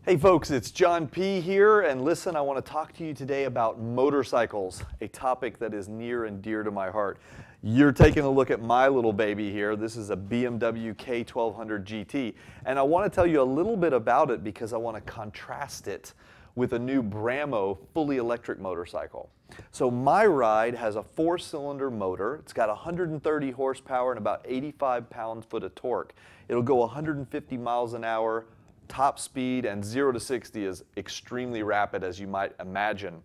Hey folks, it's John P. here, and listen, I want to talk to you today about motorcycles, a topic that is near and dear to my heart. You're taking a look at my little baby here. This is a BMW K1200 GT, and I want to tell you a little bit about it because I want to contrast it with a new Brammo fully electric motorcycle. So my ride has a 4-cylinder motor. It's got 130 horsepower and about 85 pound-foot of torque. It'll go 150 miles an hour, top speed, and 0 to 60 is extremely rapid, as you might imagine.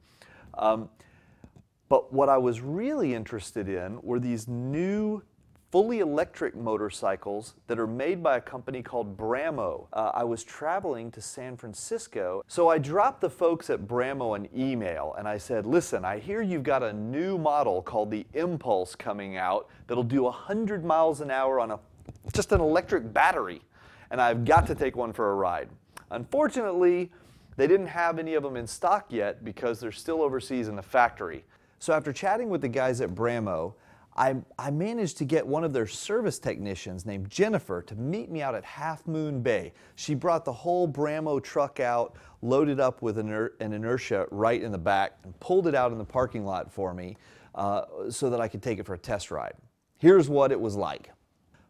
But what I was really interested in were these new fully electric motorcycles that are made by a company called Brammo. I was traveling to San Francisco, so I dropped the folks at Brammo an email and I said, listen, I hear you've got a new model called the Impulse coming out that'll do 100 miles an hour on just an electric battery, and I've got to take one for a ride. Unfortunately, they didn't have any of them in stock yet because they're still overseas in the factory. So after chatting with the guys at Brammo, I managed to get one of their service technicians named Jennifer to meet me out at Half Moon Bay. She brought the whole Brammo truck out, loaded up with an inertia right in the back, and pulled it out in the parking lot for me so that I could take it for a test ride. Here's what it was like.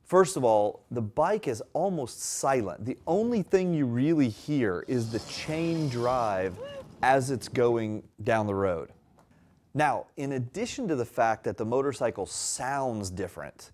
First of all, the bike is almost silent. The only thing you really hear is the chain drive as it's going down the road. Now, in addition to the fact that the motorcycle sounds different,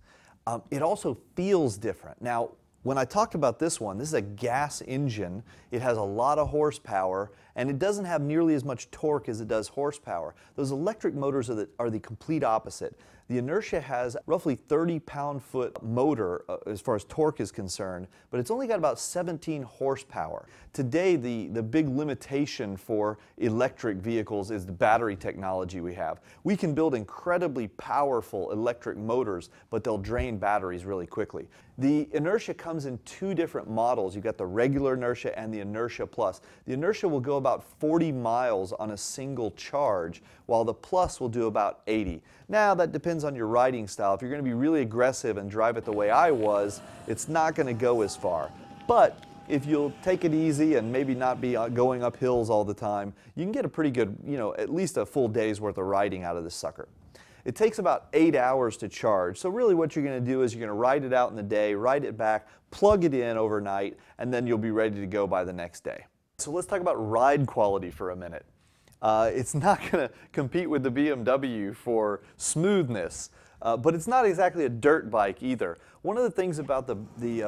it also feels different. Now, when I talked about this is a gas engine. It has a lot of horsepower, and it doesn't have nearly as much torque as it does horsepower. Those electric motors are the complete opposite. The Inertia has roughly 30 pound-foot motor as far as torque is concerned, but it's only got about 17 horsepower. Today, the big limitation for electric vehicles is the battery technology we have. We can build incredibly powerful electric motors, but they'll drain batteries really quickly. The Inertia comes in two different models. You've got the regular Inertia and the Inertia Plus. The Inertia will go about 40 miles on a single charge, while the Plus will do about 80. Now, that depends on your riding style. If you're going to be really aggressive and drive it the way I was, it's not going to go as far. But if you'll take it easy and maybe not be going up hills all the time, you can get a pretty good, at least a full day's worth of riding out of this sucker. It takes about 8 hours to charge, so really what you're going to do is you're going to ride it out in the day, ride it back, plug it in overnight, and then you'll be ready to go by the next day. So let's talk about ride quality for a minute. It's not going to compete with the BMW for smoothness, but it's not exactly a dirt bike either. One of the things about the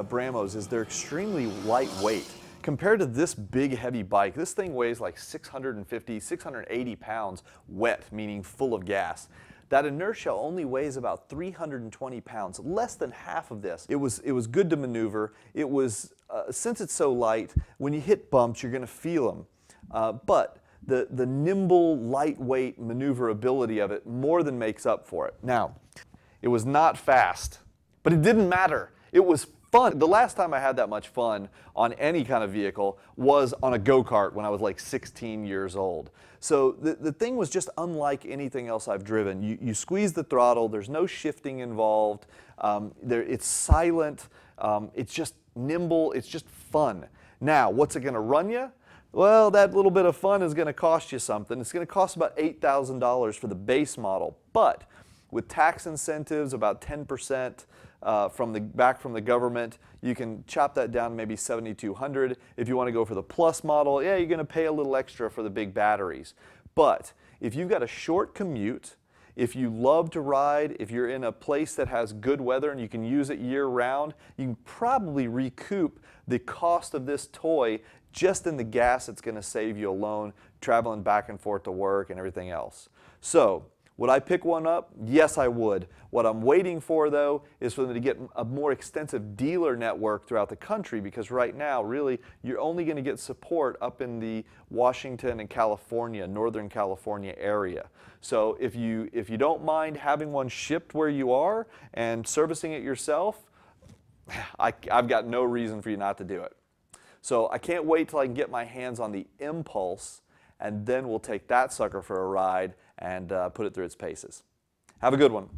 Brammos is they're extremely lightweight. Compared to this big heavy bike, this thing weighs like 650, 680 pounds wet, meaning full of gas. That Inertia only weighs about 320 pounds, less than half of this. It was good to maneuver. It was, since it's so light, when you hit bumps, you're going to feel them. But the nimble, lightweight maneuverability of it more than makes up for it. Now, it was not fast, but it didn't matter. It was fun. The last time I had that much fun on any kind of vehicle was on a go-kart when I was like 16 years old. So the thing was just unlike anything else I've driven. You squeeze the throttle, there's no shifting involved, it's silent, it's just nimble, it's just fun. Now, what's it going to run you? Well, that little bit of fun is going to cost you something. It's going to cost about $8,000 for the base model, but with tax incentives, about 10% back from the government, you can chop that down to maybe $7,200. If you want to go for the Plus model, yeah, you're going to pay a little extra for the big batteries. But if you've got a short commute, if you love to ride, if you're in a place that has good weather and you can use it year-round, you can probably recoup the cost of this toy just in the gas it's going to save you alone, traveling back and forth to work and everything else. So, would I pick one up? Yes, I would. What I'm waiting for, though, is for them to get a more extensive dealer network throughout the country, because right now, really, you're only going to get support up in the Washington and California, Northern California area. So if you don't mind having one shipped where you are and servicing it yourself, I've got no reason for you not to do it. So I can't wait till I can get my hands on the Impulse, and then we'll take that sucker for a ride and put it through its paces. Have a good one.